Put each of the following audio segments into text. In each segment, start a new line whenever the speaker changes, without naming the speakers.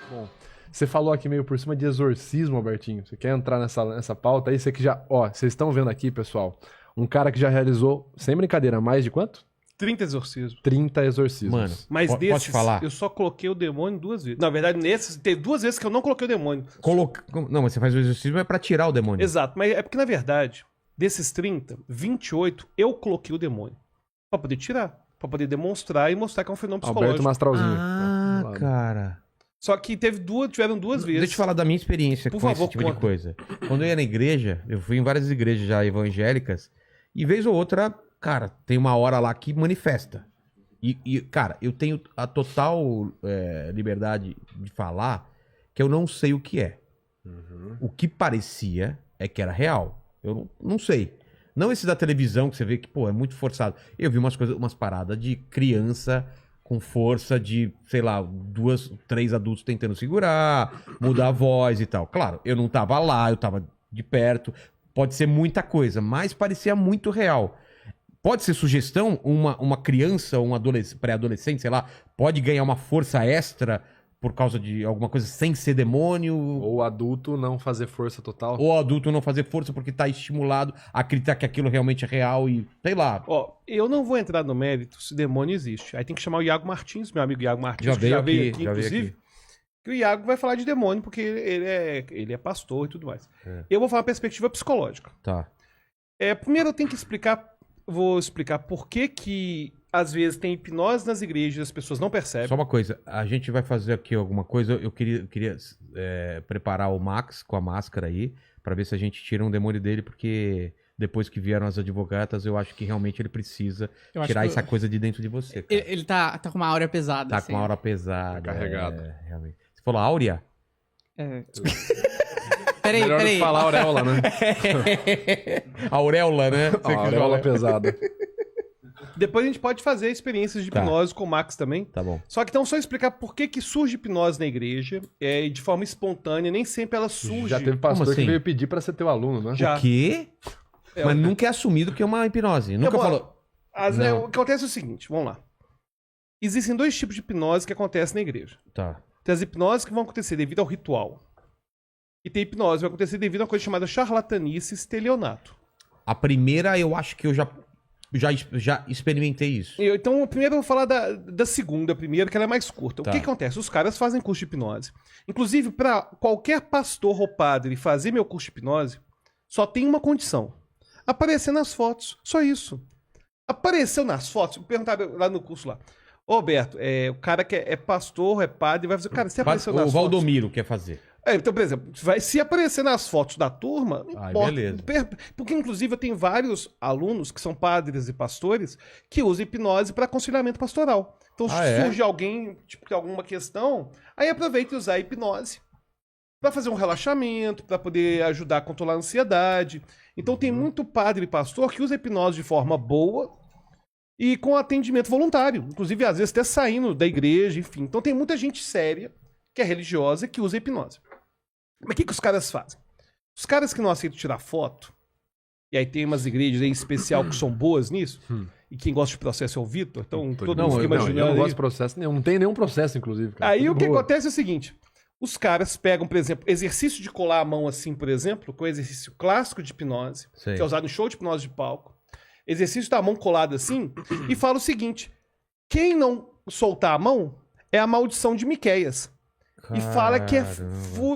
Bom, você falou aqui meio por cima de exorcismo, Albertinho. Você quer entrar nessa pauta aí? Você que já... Ó, vocês estão vendo aqui, pessoal, um cara que já realizou, sem brincadeira, mais de quanto?
30 exorcismos.
30 exorcismos.
Mano,
Mas
posso
desses,
te falar?
eu só coloquei o demônio 2 vezes. Na verdade, nesses, teve 2 vezes que eu não coloquei o demônio.
Não, mas você faz o exorcismo é pra tirar o demônio.
Exato, mas é porque, na verdade, desses 30, 28, eu coloquei o demônio. Pra poder tirar. Pra poder demonstrar e mostrar que é um fenômeno
Alberto
psicológico.
Mastralzinho.
Ah, cara.
Só que tiveram 2 vezes.
Deixa eu te falar da minha experiência
Por
com
favor,
esse tipo de
conta.
coisa. Quando eu ia na igreja, eu fui em várias igrejas já evangélicas, e vez ou outra, cara, tem uma hora lá que manifesta. Cara, eu tenho a total liberdade de falar que eu não sei o que é. O que parecia é que era real. Eu não sei. Não esse da televisão que você vê que, pô, é muito forçado. Eu vi umas paradas de criança com força de, sei lá, 2, 3 adultos tentando segurar, mudar a voz e tal. Claro, eu não tava lá, eu tava de perto. Pode ser muita coisa, mas parecia muito real. Pode ser sugestão, uma criança, um pré-adolescente, sei lá, pode ganhar uma força extra por causa de alguma coisa sem ser demônio.
Ou adulto não fazer força total.
Ou adulto não fazer força porque tá estimulado a acreditar que aquilo realmente é real e, sei lá.
Ó, eu não vou entrar no mérito se demônio existe. Aí tem que chamar o Iago Martins, meu amigo Iago Martins,
Já
que já
veio
veio
aqui,
aqui,
já veio
inclusive.
aqui.
Que o Iago vai falar de demônio porque ele é pastor e tudo mais.
É.
Eu vou falar uma perspectiva psicológica.
Tá.
Primeiro eu tenho que explicar, vou explicar por que às vezes tem hipnose nas igrejas e as pessoas não percebem.
Só uma coisa, a gente vai fazer aqui alguma coisa. Eu queria preparar o Max com a máscara aí, pra ver se a gente tira um demônio dele, porque depois que vieram as advogatas, eu acho que realmente ele precisa
Eu acho
tirar
que
essa coisa de dentro de você. Cara.
Ele tá com uma áurea pesada.
Tá
assim.
com a aura pesada.
Tá carregado.
Realmente. Você falou áurea?
É. Peraí,
Melhor do que falar auréola, né?
Auréola, né? Você
A auréola pesada.
Depois a gente pode fazer experiências de
Tá.
hipnose com o Max também.
Tá bom.
Só que então só explicar por que surge hipnose na igreja e de forma espontânea, nem sempre ela surge.
Já teve pastor
Como assim?
que veio pedir pra ser teu aluno, né?
Já.
O quê?
É,
Mas
o-
nunca é assumido que é uma hipnose. Nunca
bom,
falou. Não.
O que acontece é o seguinte, vamos lá. Existem 2 tipos de hipnose que acontecem na igreja.
Tá.
Tem as hipnoses que vão acontecer devido ao ritual. E tem hipnose que vai acontecer devido a uma coisa chamada charlatanice e estelionato.
A primeira, eu acho que eu já experimentei isso.
Então, primeiro eu vou falar da segunda, primeiro, que ela é mais curta.
Tá.
O que acontece? Os caras fazem curso de hipnose. Inclusive, para qualquer pastor ou padre fazer meu curso de hipnose, só tem uma condição. Aparecer nas fotos. Só isso. Apareceu nas fotos, perguntaram lá no curso lá. Ô, Alberto, o cara que é pastor, é padre, vai fazer... Cara, você apareceu nas
O
fotos...
Valdomiro quer fazer.
Então, por exemplo, se aparecer nas fotos da turma, não
Ai,
importa.
beleza.
Porque, inclusive, eu tenho vários alunos que são padres e pastores que usam hipnose para aconselhamento pastoral. Então,
Ah,
surge alguém, tipo, que tem alguma questão, aí aproveita e usar a hipnose para fazer um relaxamento, para poder ajudar a controlar a ansiedade. Então, tem muito padre e pastor que usa a hipnose de forma boa e com atendimento voluntário. Inclusive, às vezes, até saindo da igreja, enfim. Então, tem muita gente séria, que é religiosa, que usa a hipnose. Mas o que os caras fazem? Os caras que não aceitam tirar foto, e aí tem umas igrejas aí em especial que são boas nisso, e quem gosta de processo é o Vitor, então todo mundo fica
eu
imaginando
não
aí.
gosto de processo nenhum. Não tem nenhum processo, inclusive. Cara.
Aí
Tudo
o que
boa.
acontece é o seguinte: os caras pegam, por exemplo, exercício de colar a mão assim, por exemplo, que é um exercício clássico de hipnose,
Sei.
que é usado em show de hipnose de palco. Exercício da mão colada assim, e fala o seguinte: quem não soltar a mão é a maldição de Miqueias. E fala que é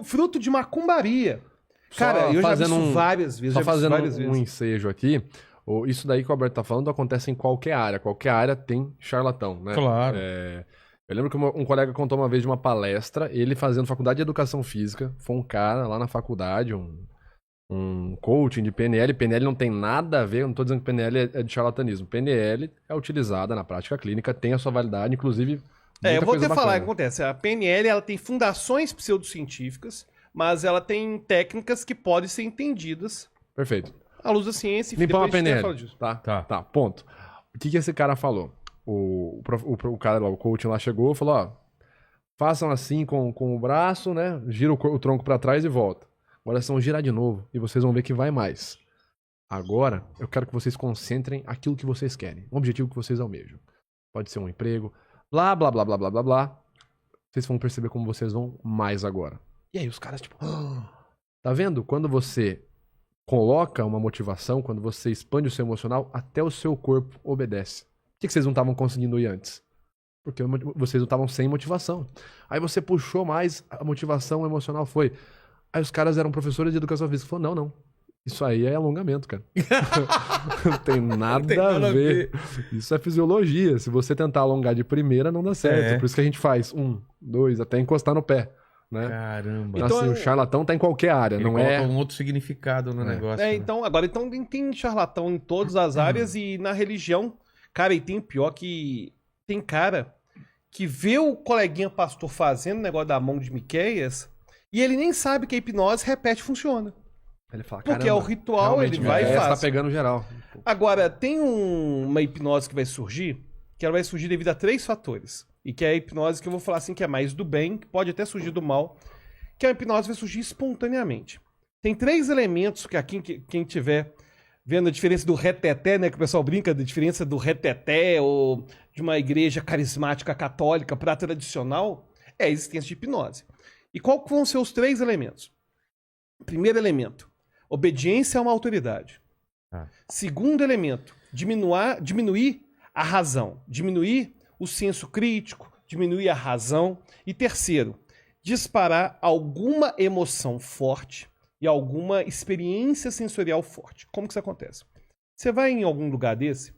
fruto de macumbaria. Cara, eu já vi isso várias vezes.
Só
já vi isso
fazendo
várias
um
vezes.
ensejo aqui, isso daí que o Alberto tá falando acontece em qualquer área. Qualquer área tem charlatão, né?
Claro.
Eu lembro que um colega contou uma vez de uma palestra, ele fazendo faculdade de educação física, foi um cara lá na faculdade, um coaching de PNL. PNL não tem nada a ver, eu não tô dizendo que PNL é de charlatanismo. PNL é utilizada na prática clínica, tem a sua validade, inclusive...
Eu
muita
vou
coisa
até falar o que
bacana.
acontece. A PNL ela tem fundações pseudocientíficas, mas ela tem técnicas que podem ser entendidas
Perfeito.
à luz da ciência. Enfim,
Limpar uma
depois a gente fala
PNL.
disso.
Tá, ponto. O que esse cara falou? O cara lá, o coaching lá chegou e falou, ó, façam assim com o braço, né? Gira o tronco pra trás e volta. Agora é só girar de novo e vocês vão ver que vai mais. Agora, eu quero que vocês concentrem aquilo que vocês querem. Um objetivo que vocês almejam. Pode ser um emprego, blá, blá, blá, blá, blá, blá, blá. vocês vão perceber como vocês vão mais agora. E aí os caras, tipo... Tá vendo? Quando você coloca uma motivação, quando você expande o seu emocional, até o seu corpo obedece. Por que vocês não estavam conseguindo ir antes? Porque vocês não estavam sem motivação. Aí você puxou mais, a motivação emocional foi. Aí os caras eram professores de educação física. Falou, não. Isso aí é alongamento, cara. Não tem nada a ver. Isso é fisiologia. Se você tentar alongar de primeira, não dá certo. Por isso que a gente faz 1, 2, até encostar no pé. Né?
Caramba.
Então, assim, o charlatão tá em qualquer área,
Ele
não
coloca
é...
um outro significado no negócio. Né?
Então tem charlatão em todas as áreas e na religião, cara, e tem o pior que tem cara que vê o coleguinha pastor fazendo o negócio da mão de Miqueias e ele nem sabe que a hipnose repete funciona.
Ele fala,
porque é o ritual, ele vai e faz.
Tá pegando geral.
Agora, tem uma hipnose que vai surgir, que ela vai surgir devido a 3 fatores. E que é a hipnose que eu vou falar assim, que é mais do bem, que pode até surgir do mal, que a hipnose vai surgir espontaneamente. Tem 3 elementos que aqui, quem tiver vendo a diferença do reteté, né, que o pessoal brinca da diferença do reteté ou de uma igreja carismática católica para tradicional, é a existência de hipnose. E qual vão ser os 3 elementos? Primeiro elemento, obediência a uma autoridade. Segundo elemento, diminuir a razão, diminuir o senso crítico, diminuir a razão. E terceiro, disparar alguma emoção forte e alguma experiência sensorial forte. Como que isso acontece? Você vai em algum lugar desse,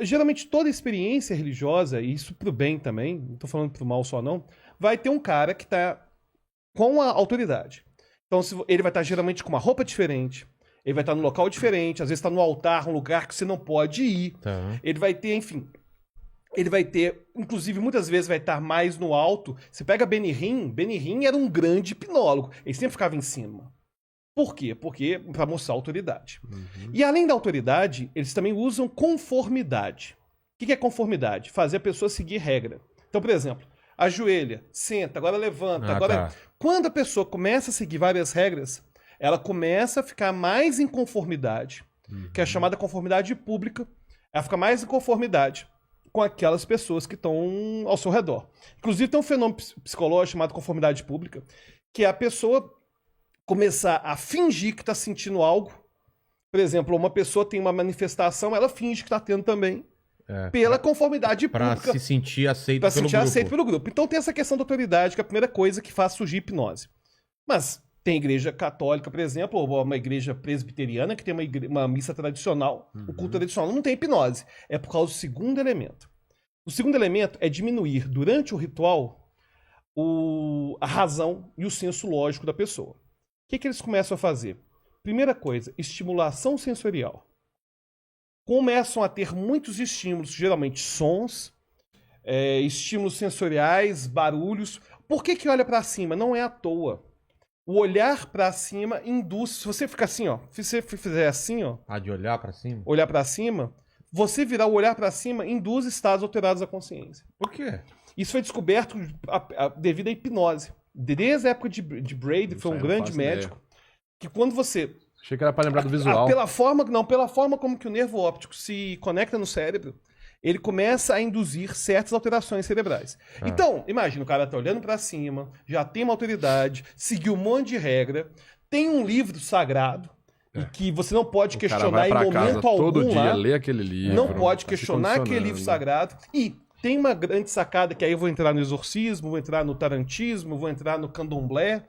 geralmente toda experiência religiosa, e isso pro bem também, não estou falando pro mal só não, vai ter um cara que está com a autoridade. Então ele vai estar geralmente com uma roupa diferente, ele vai estar num local diferente, às vezes está no altar, um lugar que você não pode ir. Ele vai ter, enfim... Ele vai ter, inclusive, muitas vezes vai estar mais no alto. Você pega Benny Hinn era um grande hipnólogo. Ele sempre ficava em cima. Por quê? Porque para mostrar autoridade. E além da autoridade, eles também usam conformidade. O que é conformidade? Fazer a pessoa seguir regra. Então, por exemplo, ajoelha, senta, agora levanta. Quando a pessoa começa a seguir várias regras, ela começa a ficar mais em conformidade, que é a chamada conformidade pública. Ela fica mais em conformidade com aquelas pessoas que estão ao seu redor. Inclusive, tem um fenômeno psicológico chamado conformidade pública, que é a pessoa começar a fingir que está sentindo algo. Por exemplo, uma pessoa tem uma manifestação, ela finge que está tendo também, pela conformidade pública.
Para se sentir aceito
pelo grupo. Para se sentir aceito pelo grupo. Então tem essa questão da autoridade, que é a primeira coisa que faz surgir hipnose. Mas tem igreja católica, por exemplo, ou uma igreja presbiteriana que tem uma missa tradicional, o culto tradicional não tem hipnose. É por causa do segundo elemento. O segundo elemento é diminuir, durante o ritual, a razão e o senso lógico da pessoa. O que eles começam a fazer? Primeira coisa, estimulação sensorial. Começam a ter muitos estímulos, geralmente sons, estímulos sensoriais, barulhos. Por que olha para cima? Não é à toa. O olhar pra cima induz... Se você ficar assim, ó... Se você fizer assim, ó...
de olhar pra cima?
Olhar pra cima... Você virar o olhar pra cima induz estados alterados da consciência.
Por quê?
Isso foi descoberto devido à hipnose. Desde a época de Braid, que foi um grande médico, que quando você...
Achei que era pra lembrar do visual.
Pela forma como que o nervo óptico se conecta no cérebro, ele começa a induzir certas alterações cerebrais. Então, imagina, o cara tá olhando pra cima, já tem uma autoridade, seguiu um monte de regra, tem um livro sagrado, e que você não pode questionar em momento algum
todo dia
lá.
ler aquele livro.
Não pode questionar aquele livro sagrado. E tem uma grande sacada, que aí eu vou entrar no exorcismo, vou entrar no tarantismo, vou entrar no candomblé,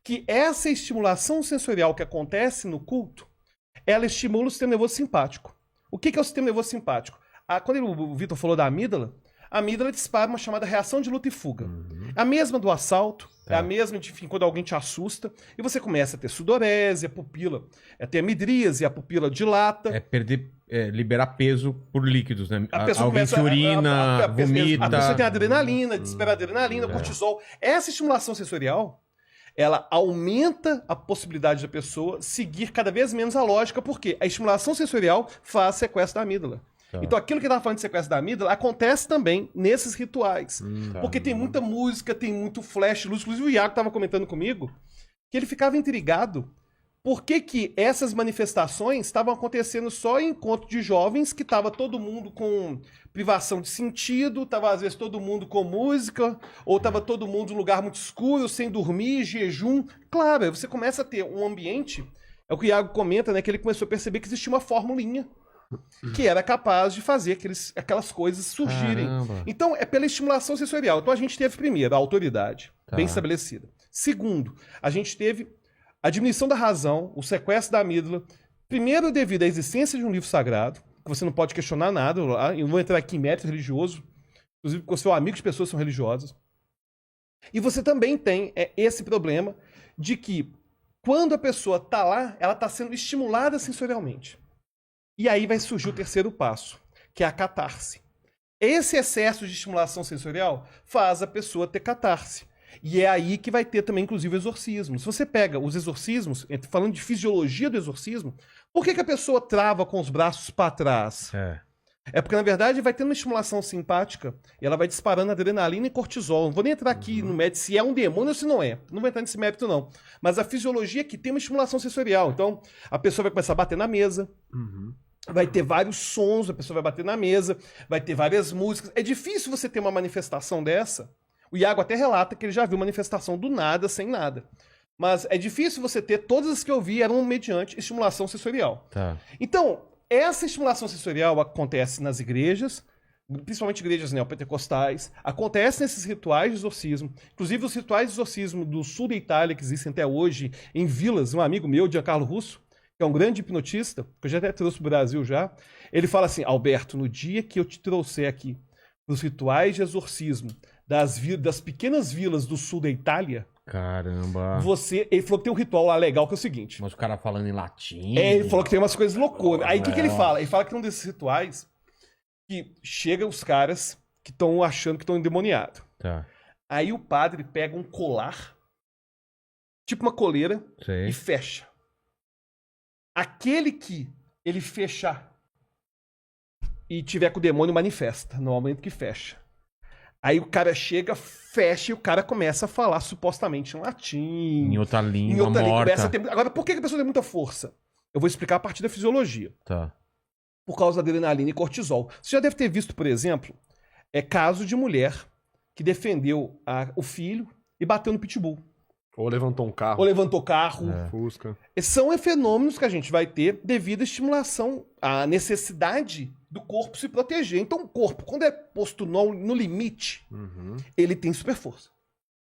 que essa estimulação sensorial que acontece no culto, ela estimula o sistema nervoso simpático. O que é o sistema nervoso simpático? Quando o Vitor falou da amígdala, a amígdala dispara uma chamada reação de luta e fuga. É a mesma do assalto, é a mesma de, enfim, quando alguém te assusta, e você começa a ter sudorese, a pupila, ter midríase, a pupila dilata.
Liberar peso por líquidos, né?
A pessoa
alguém
começa
se urina, vomita.
A pessoa tem adrenalina, dispara adrenalina, cortisol. Essa estimulação sensorial, ela aumenta a possibilidade da pessoa seguir cada vez menos a lógica, porque a estimulação sensorial faz sequestro da amígdala. Então aquilo que eu estava falando de sequestro da amígdala acontece também nesses rituais. Porque tem muita música, tem muito flash, luz. Inclusive o Iago estava comentando comigo que ele ficava intrigado por que que essas manifestações estavam acontecendo só em encontro de jovens, que estava todo mundo com privação de sentido, estava às vezes todo mundo com música, ou estava todo mundo em lugar muito escuro, sem dormir, jejum. Claro, aí você começa a ter um ambiente, é o que o Iago comenta, né, que ele começou a perceber que existia uma formulinha que era capaz de fazer aquelas coisas surgirem.
Caramba.
Então, é pela estimulação sensorial. Então, a gente teve, primeiro, a autoridade,
Tá.
bem estabelecida. Segundo, a gente teve a diminuição da razão, o sequestro da amígdala. Primeiro, devido à existência de um livro sagrado, que você não pode questionar nada lá. Eu não vou entrar aqui em mérito religioso, inclusive porque eu sou amigo de pessoas que são religiosas. E você também tem esse problema de que, quando a pessoa está lá, ela está sendo estimulada sensorialmente. E aí vai surgir o terceiro passo, que é a catarse. Esse excesso de estimulação sensorial faz a pessoa ter catarse. E é aí que vai ter também, inclusive, o exorcismo. Se você pega os exorcismos, falando de fisiologia do exorcismo, por que a pessoa trava com os braços para trás? É porque, na verdade, vai tendo uma estimulação simpática e ela vai disparando adrenalina e cortisol. Não vou nem entrar aqui no mérito se é um demônio ou se não é. Não vou entrar nesse mérito, não. Mas a fisiologia é que tem uma estimulação sensorial. Então, a pessoa vai começar a bater na mesa. Vai ter vários sons, a pessoa vai bater na mesa, vai ter várias músicas. É difícil você ter uma manifestação dessa. O Iago até relata que ele já viu manifestação do nada, sem nada. Mas é difícil você ter, todas as que eu vi eram mediante estimulação sensorial.
Tá.
Então, essa estimulação sensorial acontece nas igrejas, principalmente igrejas neopentecostais, acontece nesses rituais de exorcismo. Inclusive, os rituais de exorcismo do sul da Itália, que existem até hoje, em vilas, um amigo meu, Giancarlo Russo, que é um grande hipnotista, que eu já até trouxe para o Brasil já, ele fala assim: Alberto, no dia que eu te trouxer aqui para os rituais de exorcismo das pequenas vilas do sul da Itália,
Caramba.
ele falou que tem um ritual lá legal, que é o seguinte.
Mas o cara falando em latim.
Ele falou que tem umas coisas loucuras. Aí o que ele fala? Ele fala que num desses rituais, que chega os caras que estão achando que estão endemoniados.
Tá.
Aí o padre pega um colar, tipo uma coleira,
Sei.
e fecha. Aquele que ele fechar e tiver com o demônio, manifesta no momento que fecha. Aí o cara chega, fecha e o cara começa a falar supostamente em latim.
Em outra língua,
Em outra língua.
morta.
Começa a ter... Agora, por que a pessoa tem muita força? Eu vou explicar a partir da fisiologia.
Tá.
Por causa da adrenalina e cortisol. Você já deve ter visto, por exemplo, caso de mulher que defendeu o filho e bateu no pitbull.
Ou levantou um carro,
Ou levantou carro.
Fusca.
Esses são fenômenos que a gente vai ter devido à estimulação, à necessidade do corpo se proteger. Então, o corpo, quando é posto no limite, ele tem super força.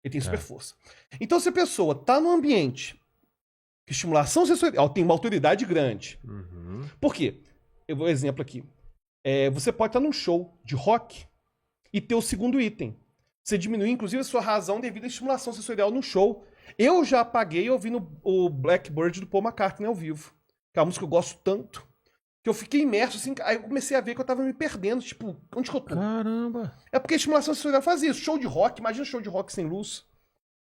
Ele tem super força. Então, se a pessoa está num ambiente que estimulação sensorial tem uma autoridade grande. Por quê? Eu vou exemplo aqui. Você pode estar num show de rock e ter o segundo item. Você diminui, inclusive, a sua razão devido à estimulação sensorial no show. Eu já apaguei ouvindo o Blackbird do Paul McCartney ao vivo. Que é uma música que eu gosto tanto. Que eu fiquei imerso, assim, aí eu comecei a ver que eu tava me perdendo, tipo, onde que eu tô?
Caramba.
É porque a estimulação sensorial faz isso. Show de rock, imagina show de rock sem luz.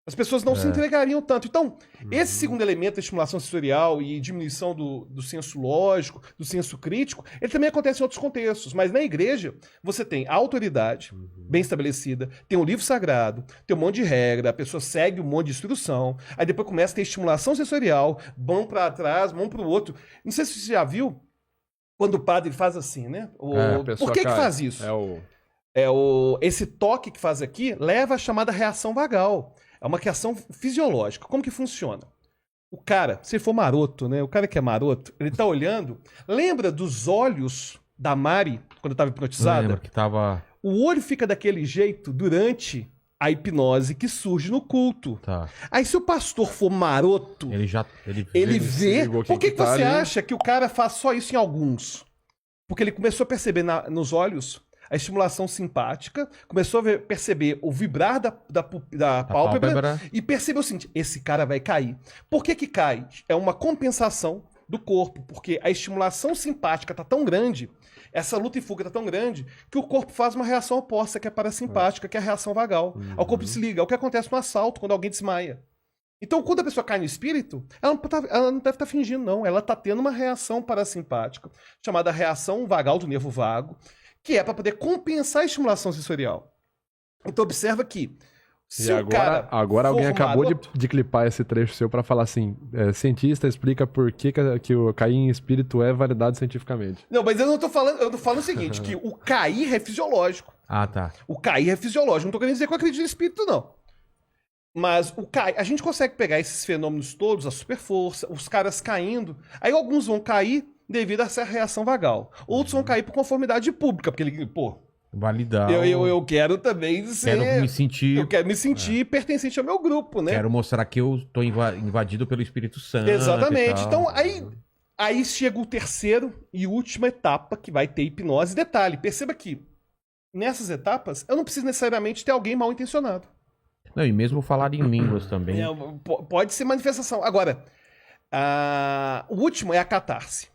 As pessoas não se entregariam tanto. Então, esse segundo elemento da estimulação sensorial e diminuição do senso lógico, do senso crítico, ele também acontece em outros contextos. Mas na igreja, você tem a autoridade bem estabelecida, tem um livro sagrado, tem um monte de regra, a pessoa segue um monte de instrução, aí depois começa a ter estimulação sensorial, mão para trás, mão para o outro. Não sei se você já viu, quando o padre faz assim, né?
A pessoa
Por que
cai.
faz isso? Esse toque que faz aqui leva à chamada reação vagal. É uma reação fisiológica. Como que funciona? O cara, se ele for maroto, né? O cara que é maroto, ele tá olhando. Lembra dos olhos da Mari, quando estava hipnotizada?
Lembra que tava...
O olho fica daquele jeito durante a hipnose que surge no culto.
Tá.
Aí se o pastor for maroto, ele vê...
ligou
Por que
quem que tá
você
ali.
acha que o cara faz só isso em alguns? Porque ele começou a perceber nos olhos a estimulação simpática, começou a perceber o vibrar da pálpebra e percebeu o seguinte: esse cara vai cair. Por que cai? É uma compensação do corpo, porque a estimulação simpática está tão grande, essa luta e fuga está tão grande, que o corpo faz uma reação oposta, que é parasimpática, que é a reação vagal. O corpo desliga. É o que acontece no assalto, quando alguém desmaia. Então, quando a pessoa cai no espírito, ela não deve estar fingindo, não. Ela está tendo uma reação parasimpática, chamada reação vagal do nervo vago, que é para poder compensar a estimulação sensorial. Então, observa que
E
Se o cara
agora alguém
for
acabou
maroto-
de clipar esse trecho seu pra falar assim: cientista explica por que o cair em espírito é validado cientificamente.
Não, mas eu não tô falando. Eu tô falando o seguinte: que o cair é fisiológico.
Ah, tá.
O cair é fisiológico. Não tô querendo dizer que eu acredito em espírito, não. Mas o cair, a gente consegue pegar esses fenômenos todos, a superforça, os caras caindo. Aí alguns vão cair devido a essa reação vagal. Outros vão cair por conformidade pública, porque ele, pô,
Validar.
eu quero também ser.
Quero me sentir.
Eu quero me sentir pertencente ao meu grupo, né?
Quero mostrar que eu tô invadido pelo Espírito Santo.
Exatamente.
e tal.
Então, aí chega o terceiro e última etapa, que vai ter hipnose. Detalhe, perceba que nessas etapas, eu não preciso necessariamente ter alguém mal intencionado.
Não, e mesmo falar em línguas também.
Pode ser manifestação. Agora, o último é a catarse.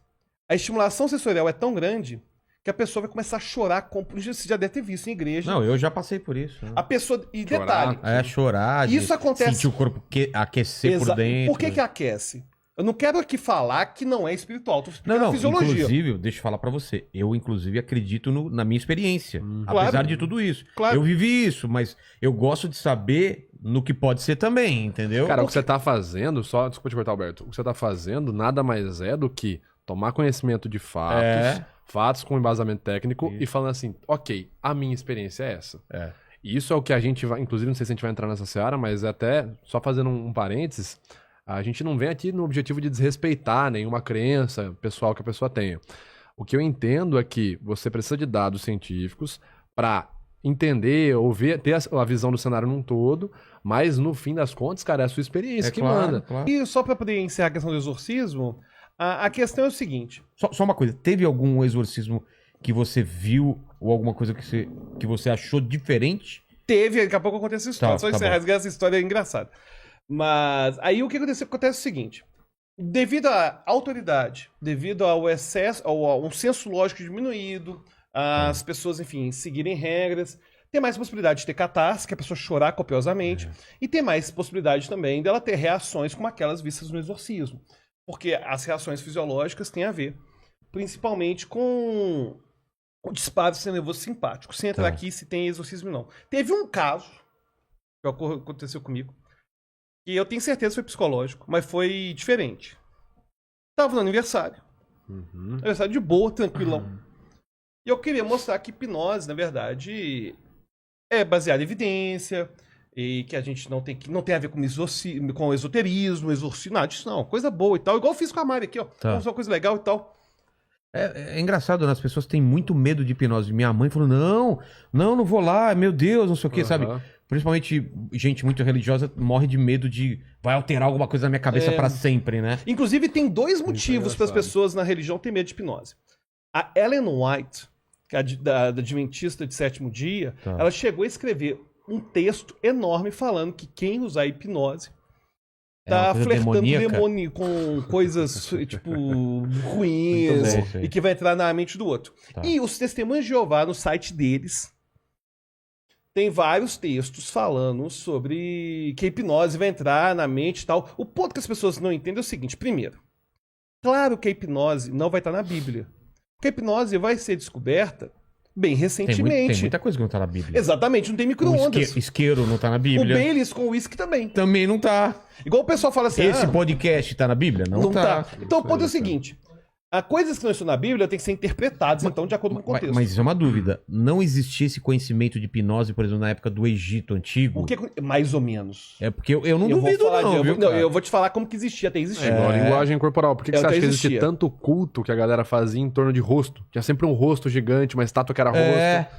A estimulação sensorial é tão grande que a pessoa vai começar a chorar. Você já deve ter visto em igreja.
Não, eu já passei por isso. Né?
A pessoa. E
Chorar.
detalhe.
Chorar,
Isso acontece-
sentir o corpo aquecer por dentro.
Por que aquece? Eu não quero aqui falar que não é espiritual. Tô explicando
Não,
a fisiologia.
inclusive, deixa eu falar pra você. Eu, inclusive, acredito na minha experiência.
Claro.
Apesar de tudo isso.
Claro.
Eu vivi isso, mas eu gosto de saber no que pode ser também, entendeu?
Cara, o que você tá fazendo, desculpa te cortar, Alberto, o que você tá fazendo nada mais é do que tomar conhecimento de fatos, fatos com embasamento técnico e falando assim, ok, a minha experiência é essa.
É.
E isso é o que a gente vai, inclusive não sei se a gente vai entrar nessa seara, mas até, só fazendo um parênteses, a gente não vem aqui no objetivo de desrespeitar nenhuma crença pessoal que a pessoa tenha. O que eu entendo é que você precisa de dados científicos para entender ou ver, ter a visão do cenário num todo, mas no fim das contas, cara, é a sua experiência que manda.
Claro.
E só para poder encerrar a questão do exorcismo, a questão é o seguinte.
Só uma coisa, teve algum exorcismo que você viu ou alguma coisa que você achou diferente?
Teve, daqui a pouco acontece essa história.
Tá,
Só
tá
encerrar, essa história é engraçada. Mas aí o que acontece é o seguinte. Devido à autoridade, devido ao excesso, a um senso lógico diminuído, as pessoas, enfim, seguirem regras, tem mais possibilidade de ter catarse, que a pessoa chorar copiosamente, e tem mais possibilidade também dela ter reações como aquelas vistas no exorcismo. Porque as reações fisiológicas têm a ver, principalmente com o disparo do sistema nervoso simpático. Sem entrar aqui se tem exorcismo ou não. Teve um caso que aconteceu comigo, que eu tenho certeza foi psicológico, mas foi diferente. Tava no aniversário. Aniversário de boa, tranquilão. E eu queria mostrar que hipnose, na verdade, é baseada em evidência, e que a gente não tem a ver com esoterismo, exorcismo, nada disso não. Coisa boa e tal. Igual eu fiz com a Mari aqui, ó.
Tá.
Uma coisa legal e tal.
É engraçado, né? As pessoas têm muito medo de hipnose. Minha mãe falou, não vou lá, meu Deus, não sei o quê, sabe? Principalmente gente muito religiosa morre de medo de vai alterar alguma coisa na minha cabeça pra sempre, né?
Inclusive, tem dois motivos para as pessoas na religião terem medo de hipnose. A Ellen White, que é da Adventista de Sétimo Dia, ela chegou a escrever um texto enorme falando que quem usar hipnose tá flertando com coisas, tipo, ruins e que vai entrar na mente do outro. E os Testemunhos de Jeová, no site deles, tem vários textos falando sobre que a hipnose vai entrar na mente e tal. O ponto que as pessoas não entendem é o seguinte. Primeiro, claro que a hipnose não vai estar na Bíblia. Porque a hipnose vai ser descoberta bem recentemente.
Tem muita coisa que não tá na Bíblia.
Exatamente, não tem micro-ondas.
Isqueiro não tá na
O
Bíblia.
Baileys com uísque também.
Também não tá.
Igual o pessoal fala assim...
Esse podcast tá na Bíblia? Não tá.
Então o ponto é o seguinte. Há coisas que não estão na Bíblia têm que ser interpretadas, então, de acordo com o contexto.
Mas isso é uma dúvida. Não existia esse conhecimento de hipnose, por exemplo, na época do Egito Antigo?
O que, mais ou menos.
É porque eu não
Eu vou
duvido
falar
não, viu, cara?
eu vou te falar como que existia, até existia.
A linguagem corporal. Por que você
Até
acha que existia
existia.
tanto culto que a galera fazia em torno de rosto? Tinha sempre um rosto gigante, uma estátua que era rosto.